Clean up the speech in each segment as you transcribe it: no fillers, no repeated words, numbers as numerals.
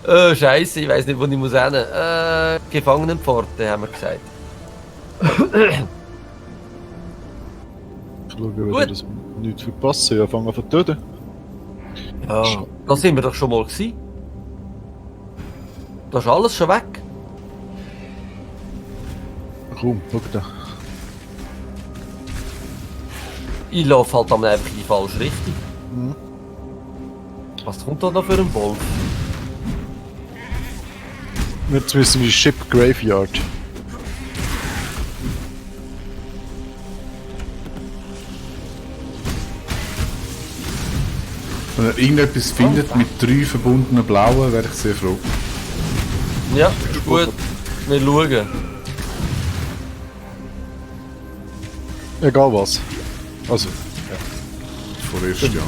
Scheiße, ich weiß nicht, wo ich muss hin. Gefangenenpforte, haben wir gesagt. Ich schaue, wenn Gut. das nichts verpassen. Ja, fangen wir an zu töten. Ja, da sind wir doch schon mal gewesen. Da ist alles schon weg. Komm, schau da. Ich laufe halt dann einfach in die falsche Richtung. Mhm. Was kommt da noch für ein Wolf? Jetzt müssen wir Ship Graveyard. Wenn ihr irgendetwas findet mit 3 verbundenen Blauen, wäre ich sehr froh. Ja, ist gut. Wir schauen. Egal was. Also, Vorerst, ja.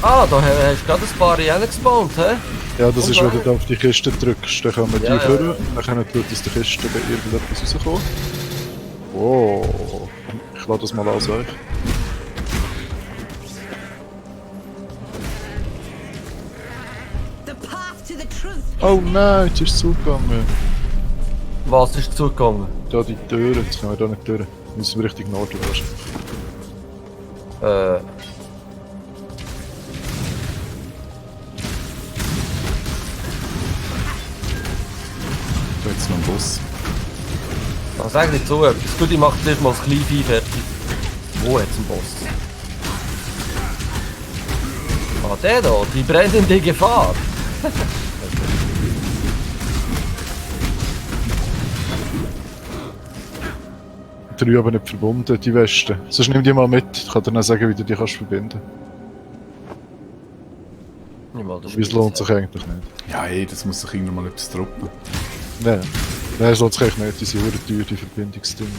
Ah, da hast du gerade ein paar Hyänen gespawnt, hä? ja, das ist, Und wenn du da auf die Kiste drückst. Dann kommen die Ja, ja, führen. ja. Dann können die aus der Kiste irgendetwas rauskommen. Oh, ich lade das mal aus euch. The path to the truth. Oh nein, jetzt ist es zugegangen. Was ist zugegangen? Da die Türen, jetzt können wir da nicht durch. Müssen wir Richtung Norden waschen. Da jetzt noch ein Boss. Sag nicht so etwas. Gut, ich mach zuerst mal das Kleinvieh fertig. Wo hat's einen Boss? Ah, der da, die brennende Gefahr. Drei aber nicht verbunden, die Weste. Sonst nimm die mal mit, ich kann dir dann sagen, wie du die kannst verbinden. Nimm mal das Weil es lohnt sich eigentlich nicht. Ja, ey, das muss sich irgendwann mal etwas droppen. Nein, nein, es lohnt sich eigentlich nicht, die sind verdammt teuer, die Verbindungsdinger.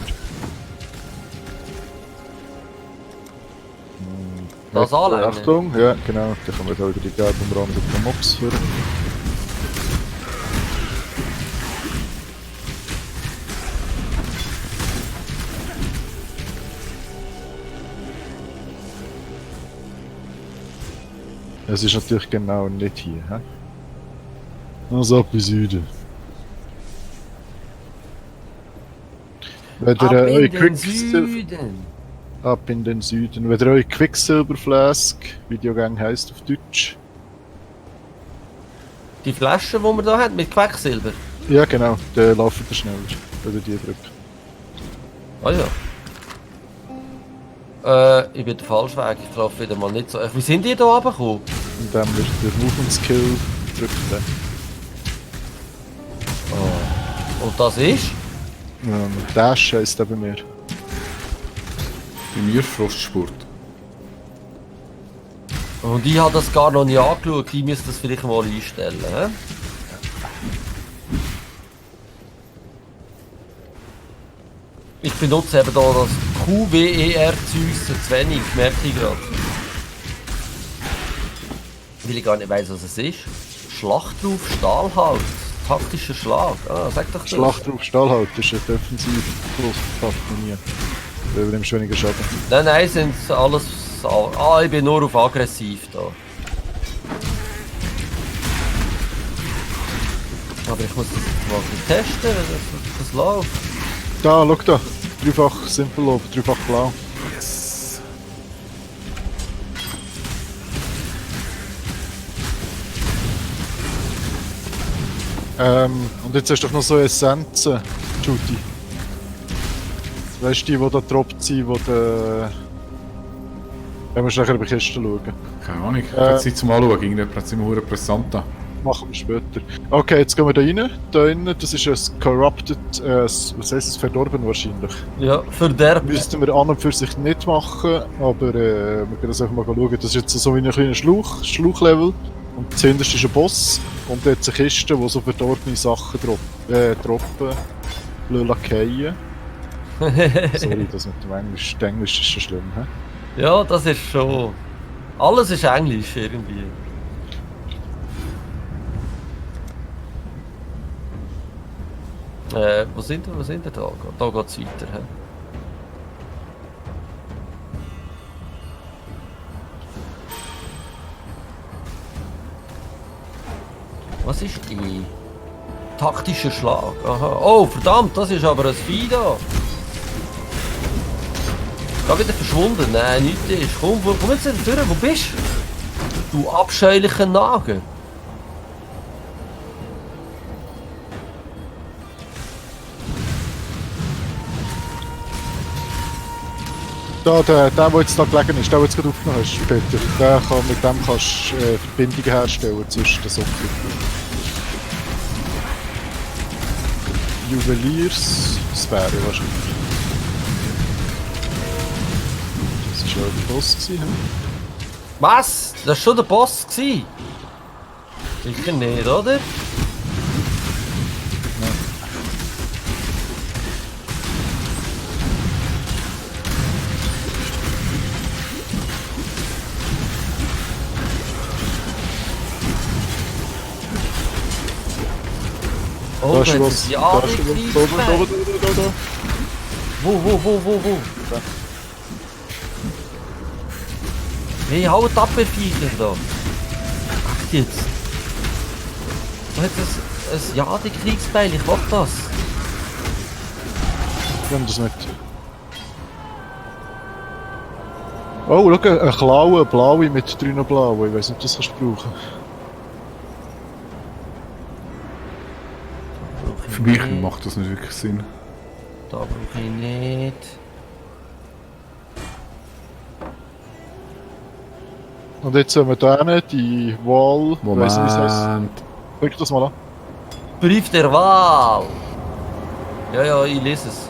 Das anlängen. Achtung, ja genau, dann können wir da wieder die gelben umrandeten Mobs führen. Es ist natürlich genau nicht hier, hä? Also ab in Süden. Wenn ihr Ab in eure den Quicksilver... Süden. Ab in den Süden. Wenn ihr eure Quicksilver Flask, wie die Gang heisst auf Deutsch. Die Flasche, die wir da haben, mit Quecksilber. Ja genau, der laufen ihr schneller, wenn ihr die drückt. Ah ja. Ich bin den falschen Weg, ich laufe wieder mal nicht so. Wie sind die da runtergekommen? Und dann wird der Movement Skill gedrückt. Und das ist? Dash heisst der bei mir. Bei mir Frostspurt. Und ich habe das gar noch nicht angeschaut, ich müsste das vielleicht mal einstellen. He? Ich benutze eben da das QWER-Zeug zu wenig, merke ich gerade. Weil ich gar nicht weiss, was es ist. Schlachtruf Stahlhalt. Taktischer Schlag. Ah, sag doch das. Schlacht auf Stahlhalt ist ein defensiv plus fast nie. Du übernimmst weniger Schaden. Nein, sind alles... Ah, ich bin nur auf aggressiv da. Aber ich muss das jetzt mal testen, wie das läuft. Da, schau da. Dreifach Simple Lob, dreifach blau. Yes. Und jetzt hast du doch noch so Essenzen, Judy. Weißt du, die da droppt sind, die da... Ja, musst du nachher bei Kisten schauen. Keine Ahnung. Ich habe Zeit zum Anschauen. Irgendjemand hat es immer verdammt präsent da. Machen wir später. Okay, jetzt gehen wir da rein. Da innen, das ist ein Corrupted, was heißt es, verdorben wahrscheinlich. Ja, verderbt. Müssten wir an und für sich nicht machen, aber wir können das einfach mal schauen. Das ist jetzt so wie ein kleiner Schlauchlevel. Und das hinterste ist ein Boss. Und dort eine Kiste, wo so verdorbene Sachen droppen, lackieren. Sorry, das mit dem Englisch. Das Englisch ist schon schlimm, hä? Ja, das ist schon... Alles ist Englisch irgendwie. Wo sind wir da? Da geht es weiter. He? Was ist E? Taktischer Schlag. Aha. Oh, verdammt, das ist aber ein Vieh da. Da wieder verschwunden. Nein, nichts ist. Komm, komm jetzt durch. Wo bist du? Du abscheulicher Nager. Da, der jetzt da gelegen ist, der jetzt gerade aufgenommen hast, Peter, mit dem kannst du Verbindungen herstellen zwischen den Socken. Juwelierssphäre wahrscheinlich. Das war ja der Boss gewesen, hm? Was? Das war schon der Boss gewesen? Sicher nicht, oder? Oh, Da da ist hat was. es ja Da ist was. Da. Wo? Hey, haut ab, ihr Viecher da. Echt jetzt? Da hat es ein Jade-Kriegsbeil, ich will das. Ich nehme das nicht. Oh, schau, eine Klaue, eine blaue mit 3 blauen. Ich weiß nicht, ob das kannst du brauchen. Für mich macht das nicht wirklich Sinn. Da brauche ich nicht. Und jetzt haben wir da hinten die Wall. Moment. Weiss nicht, wie es heisst. Drück das mal an. Brief der Wahl. Ja, ich lese es.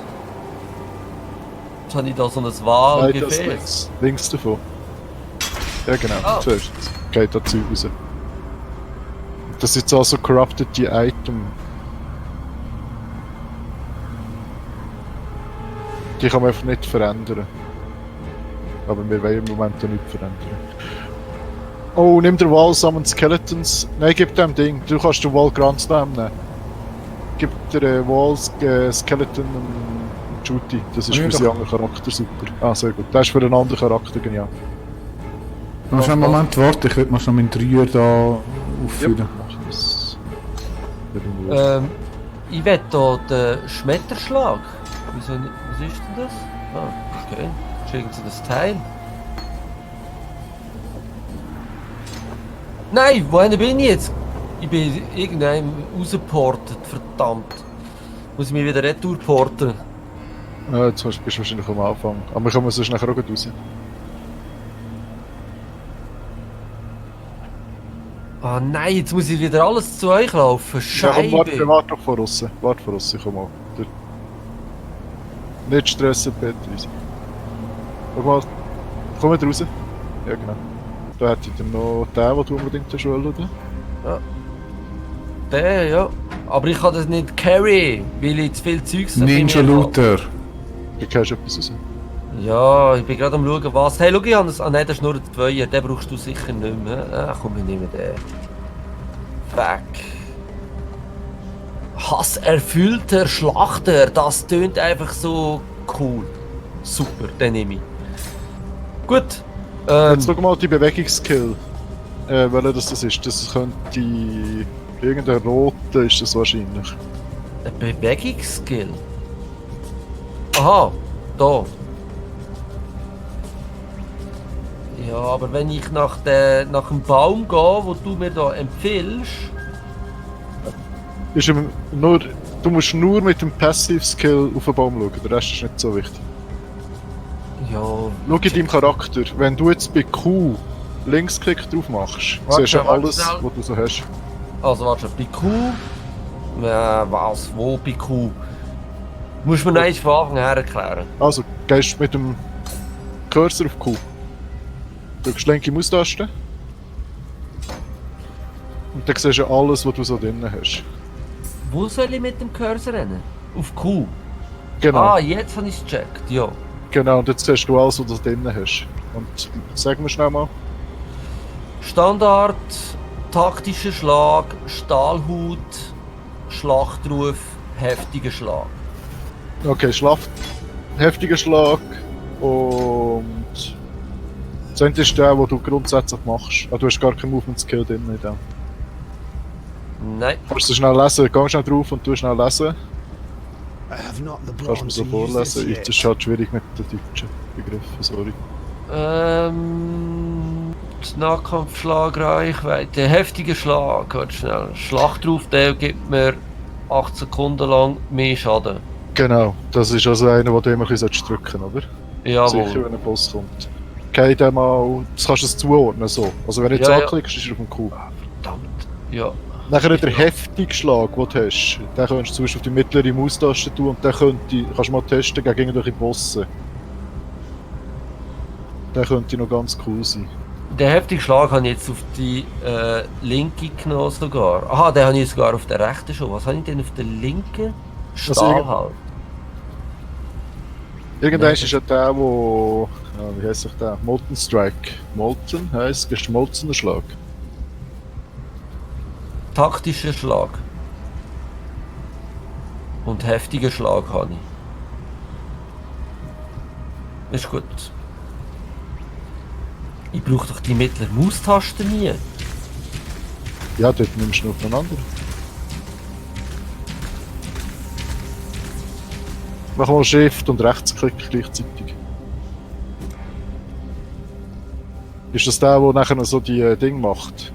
Jetzt habe ich da so ein Nein, das Wahlgefäß. links davon. Ja, genau. Ah. Zuerst geht da Zeug raus. Das ist jetzt also Corrupted die Item. Die kann man einfach nicht verändern. Aber wir wollen im Moment ja nicht verändern. Oh, nimm den Wall Summon Skeletons. Nein, gib dem Ding. Du kannst den Wall Grants nehmen. Gib der Wall Skeleton und Juti. Das ist Ja, für doch. seinen anderen Charakter super. Ah, sehr gut. Das ist für einen anderen Charakter genial. Du musst einen Moment warten, ich will mal schon meinen Dreier da auffüllen. Das- Ich will hier den Schmetterschlag. Wieso nicht? Was ist denn das? Ah, okay. Schicken Sie das Teil. Nein, wohin bin ich jetzt? Ich bin irgendeinem rausgeportet, verdammt. Muss ich mich wieder retourporten? Ja, jetzt bist du wahrscheinlich am Anfang. Aber wir kommen sonst nachher auch raus. Ah nein, jetzt muss ich wieder alles zu euch laufen. Ja, komm, Scheibe. warte doch vor uns. Warte vor uns, komm mal. Nicht stressen, Patrice. Schau mal, komm mal raus. Ja, genau. Da hätte ich dann noch den, den du unbedingt hast wollen, oder? Der, ja. Aber ich kann das nicht carry, weil ich zu viel Zeugs da Ninja bei mir habe. Looter. Du kannst etwas raus. Ja, ich bin gerade am schauen, was. Hey, schau, ich habe das. Ah nein, das ist nur der Zweier, den brauchst du sicher nicht mehr. Ah, komm, ich nehme den. Fuck. Hasserfüllter Schlachter, das tönt einfach so cool. Super, den nehme ich. Gut. Jetzt schau mal die Bewegungsskill. Welcher das ist. Das könnte... Irgendein roter ist das wahrscheinlich. Ein Bewegungsskill. Aha, da. Ja, aber wenn ich nach dem Baum gehe, wo du mir da empfiehlst. Ist nur, du musst nur mit dem Passive Skill auf den Baum schauen, der Rest ist nicht so wichtig. Ja. Schau in deinem Charakter, wenn du jetzt bei Q Linksklick drauf machst, Warte, siehst du warte alles, schnell. was du so hast. Also warte, bei Q. Was? Wo bei Q? Muss man eins von Anfang her erklären. Also, gehst mit dem Cursor auf Q. Drückst linke Maustaste. Und dann siehst du alles, was du so drin hast. Wo soll ich mit dem Cursor rennen? Auf Q. Genau, Ah, jetzt habe ich es gecheckt, ja. genau, und jetzt siehst du alles, was du drin hast. Und sag mir schnell mal. Standard, taktischer Schlag, Stahlhut, Schlachtruf, heftiger Schlag. Okay, heftiger Schlag und das eine ist der, den du grundsätzlich machst. Ah, du hast gar keinen Movement Skill drin in dem. Nein. Kannst du schnell lesen? Geh schnell drauf und du schnell lesen. I have not the Kannst du mir brawn so to use this vorlesen? yet. Das ist halt schwierig mit den deutschen Begriffen, sorry. Die Nahkampfschlagreichweite, heftiger Schlag, warte schnell. Schlacht drauf, der gibt mir 8 Sekunden lang mehr Schaden. Genau, das ist also einer, den du immer ein bisschen drücken solltest, oder? Sicher, Jawohl. wenn ein Boss kommt. Okay, dann mal, das kannst du es zuordnen, so. Also wenn du jetzt Ja, ja. anklickst, ist er auf dem Q. Verdammt. Ja. Nachher der heftige Schlag, den du hast, den kannst du zuerst auf die mittlere Maustaste tun und den kannst du mal testen gegen irgendwelche Bosse. Der könnte noch ganz cool sein. Den heftigen Schlag habe ich jetzt auf die linke genommen sogar. Aha, den habe ich sogar auf der rechten schon. Was habe ich denn auf der linken? Stahl irgend- halt. Irgendwann Nein, ist ja der, wo... Ja, wie heisst sich der? Molten Strike. Molten heisst geschmolzener Schlag. Taktischer Schlag. Und heftiger Schlag habe ich. Ist gut. Ich brauche doch die mittlere Maustaste nie. Ja, dort nimmst du noch aufeinander. Mach mal Shift und Rechtsklick gleichzeitig. Ist das der nachher noch so die Ding macht?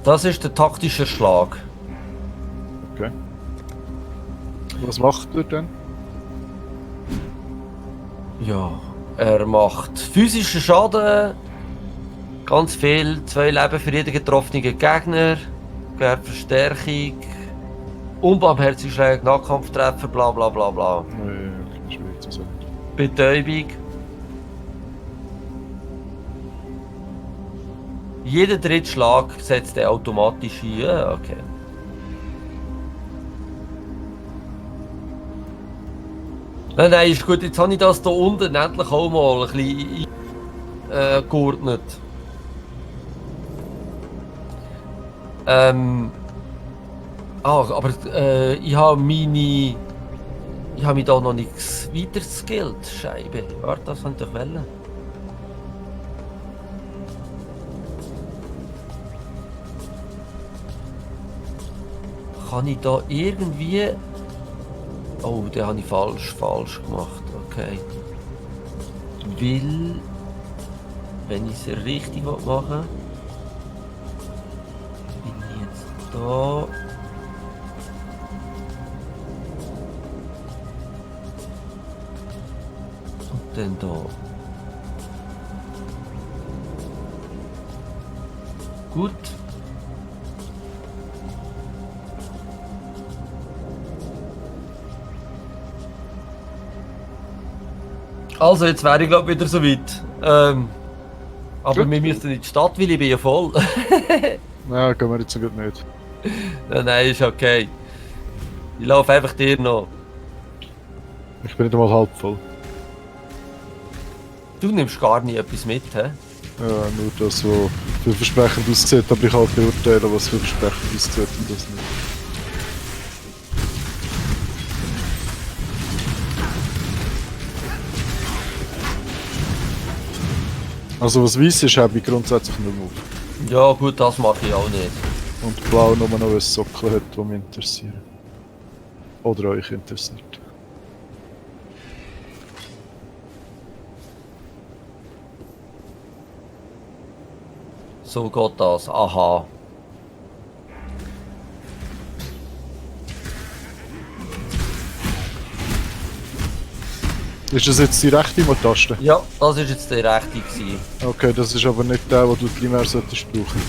Das ist der taktische Schlag. Okay. Was macht er denn? Ja, er macht physischen Schaden, ganz viel, 2 Leben für jeden getroffenen Gegner, gewährt Verstärkung, unbarmherzige Schläge, Nahkampftreffer, bla bla bla bla. Okay, schwierig zu sagen. Betäubung. Jeder dritte Schlag setzt er automatisch ein. Ja, okay. Nein, ist gut. Jetzt habe ich das hier unten endlich auch mal ein bisschen geordnet. Aber ich habe mich da noch nichts weiter geskillt. Scheibe. Warte, das kann ich doch wählen. Kann ich da irgendwie... Oh, den habe ich falsch gemacht. Okay. Weil... Wenn ich es richtig machen will, bin ich jetzt da... Und dann da. Gut. Also, jetzt wäre ich glaube wieder so weit. Aber Gut. wir müssen in die Stadt, weil ich bin ja voll. Nein, gehen wir jetzt so gut nicht. Nein, ist okay. Ich laufe einfach dir noch. Ich bin nicht einmal halb voll. Du nimmst gar nie etwas mit, hä? Ja, nur das, was vielversprechend aussieht, aber ich kann halt beurteilen, was vielversprechend aussieht und das nicht. Also was weiss ist, habe ich grundsätzlich nur auf. Ja gut, das mache ich auch nicht. Und blau nur noch ein Sockel hat, das mich interessiert. Oder euch interessiert. So geht das. Aha. Ist das jetzt die rechte Taste? Ja, das ist jetzt der rechte gewesen. Okay, das ist aber nicht der, den du primär solltest brauchen.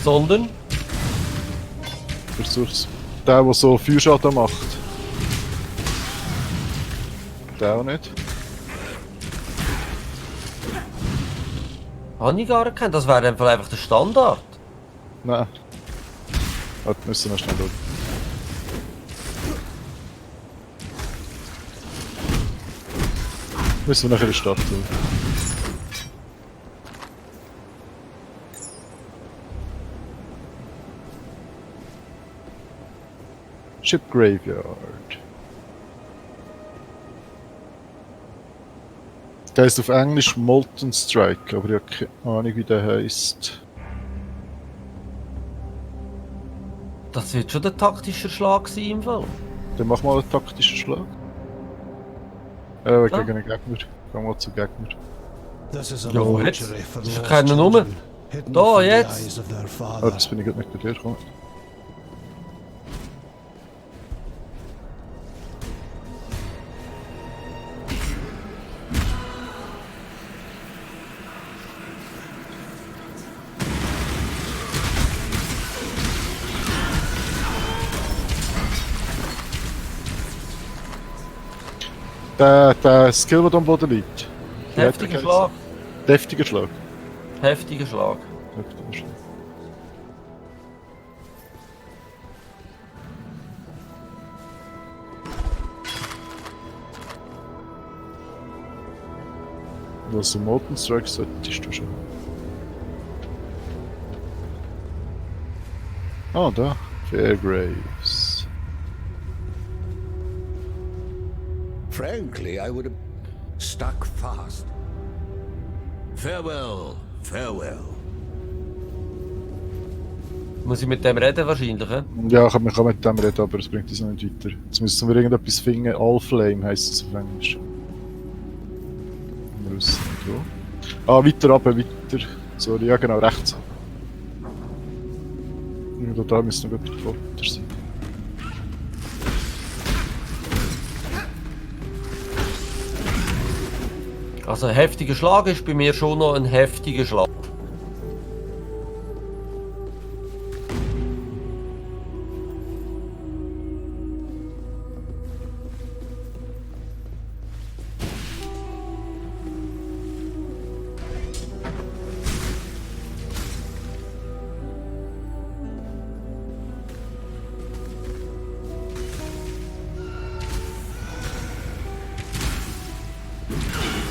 Sondern? Versuch's. Der, der so Feuerschaden macht. Der auch nicht. Habe ich gar nicht gekannt. Das wäre einfach der Standard. Nein. Warte, müssen wir schnell schauen. Müssen wir nachher in die Stadt tun. Ship Graveyard. Der heißt auf Englisch Molten Strike, aber ich habe keine Ahnung, wie der heisst. Das wird schon der taktische Schlag sein im Fall. Dann mach mal einen taktischen Schlag. Gegen einen Gegner. Geh mal zu Gegner. This is a Ja, luxury jetzt. for Ist lost keine Nummer. children, hidden Da, from the jetzt. eyes of their Ah, father. das bin ich gerade nicht bei dir gekommen. Der Skill, der am Boden liegt. Wie hat der Heftiger geheißen? Schlag. Deftiger Schlag. Heftiger Schlag. Heftiger Schlag. Also Molten Strike solltest du schon. Ah, da. Fairgraves. Frankly, I would have stuck fast. Farewell, farewell. Muss ich mit dem reden wahrscheinlich, hä? Ja, man kann mit dem reden, aber es bringt uns noch nicht weiter. Jetzt müssen wir irgendetwas finden. Allflame heisst es auf Englisch. Wir wissen nicht wo. Ah, weiter runter, weiter. Sorry, ja genau, rechts. Ja, da müssen wir etwas weiter sein. Also ein heftiger Schlag ist bei mir schon noch ein heftiger Schlag.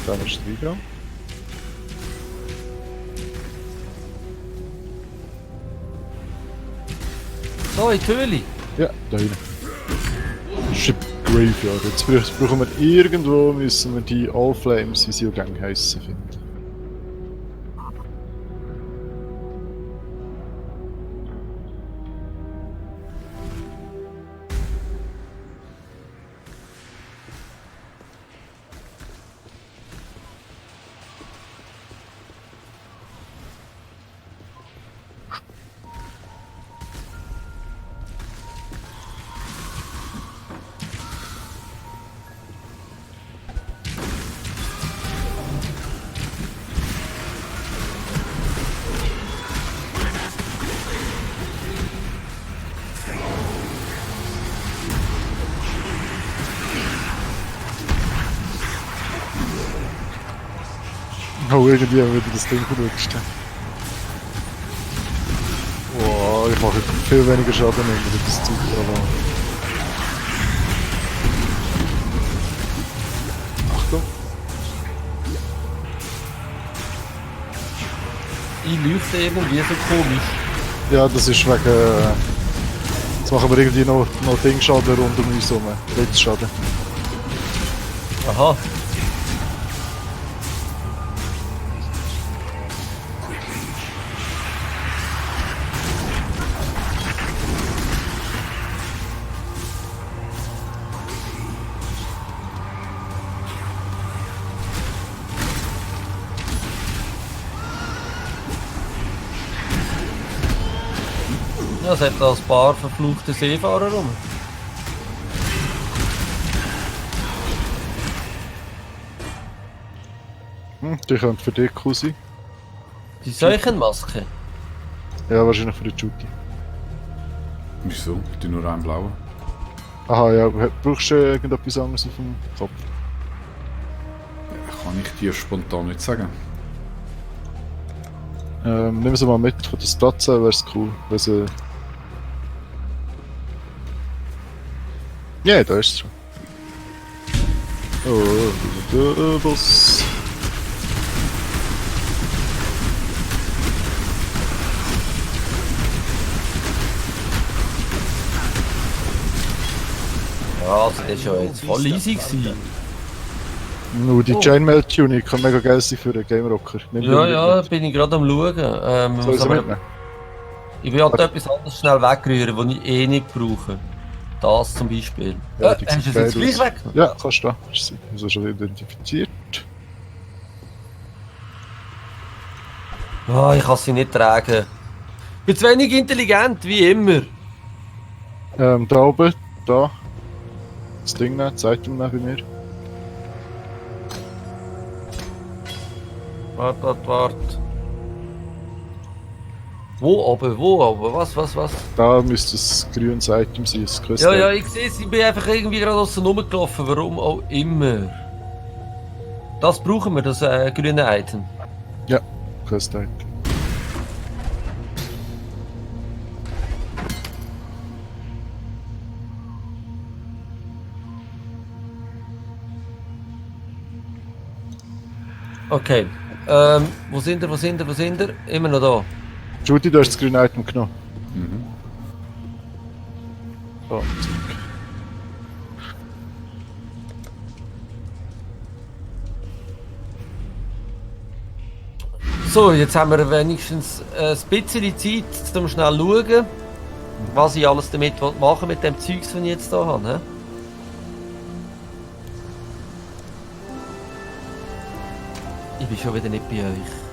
Dann ist es wieder. So, in die Höhle. Ja, da hinten. Ship Graveyard. Jetzt brauchen wir irgendwo, müssen wir die Allflames, wie sie auch gerne heissen, finden. Oh, irgendwie haben wir wieder das Ding verrutscht. Wow, ich mache viel weniger Schaden, wenn wir das Zeug da lassen. Achtung! Ich leuchte irgendwie so komisch. Ja, das ist wegen... Jetzt machen wir irgendwie noch Dingschaden rund um uns herum. Blitzschaden. Aha. Ja, es hat da ein paar verfluchte Seefahrer rum. Die könnte für dich cool sein. Die Seuchenmaske. Ja, wahrscheinlich für die Juti. Wieso? Ich tue nur einen blauen. Aha, ja, brauchst du irgendetwas anderes auf dem Kopf? Ja, kann ich dir spontan nicht sagen. Nimm sie mal mit, von der Stadt wäre es cool, wenn sie... Ja, da ist es schon. Oh, der Boss. Ja, also das war ja jetzt voll easy gewesen. Nur die Oh. Chainmail-Tuning kann mega geil sein für einen Game Rocker. Nimm die Ja, mit. ja, bin ich gerade am schauen. Soll ich sie mitnehmen? Ich will halt etwas anderes schnell wegrühren, das ich eh nicht brauche. Das zum Beispiel. Ja, die Hast du sieht es jetzt geil gleich aus. weggenommen? Ja, kannst du da. Ist sie also schon identifiziert. Ah, ich kann sie nicht tragen. Ich bin zu wenig intelligent, wie immer. Da oben, da. Das Ding nicht, zeigt ihm neben mir. Warte. Wo oben? Wo oben? Was? Da müsste das grünes Item sein, das Quest. Ja, ich sehe es. Ich bin einfach irgendwie gerade außen rumgelaufen. Warum auch immer. Das brauchen wir, das grüne Item. Ja, Quest Item. Okay. Wo sind ihr? Immer noch da. Judy, du hast das grüne Item genommen. Oh, So, jetzt haben wir wenigstens ein bisschen Zeit, um schnell zu schauen, was ich alles damit machen will, mit dem Zeugs, das ich jetzt hier habe. He? Ich bin schon wieder nicht bei euch.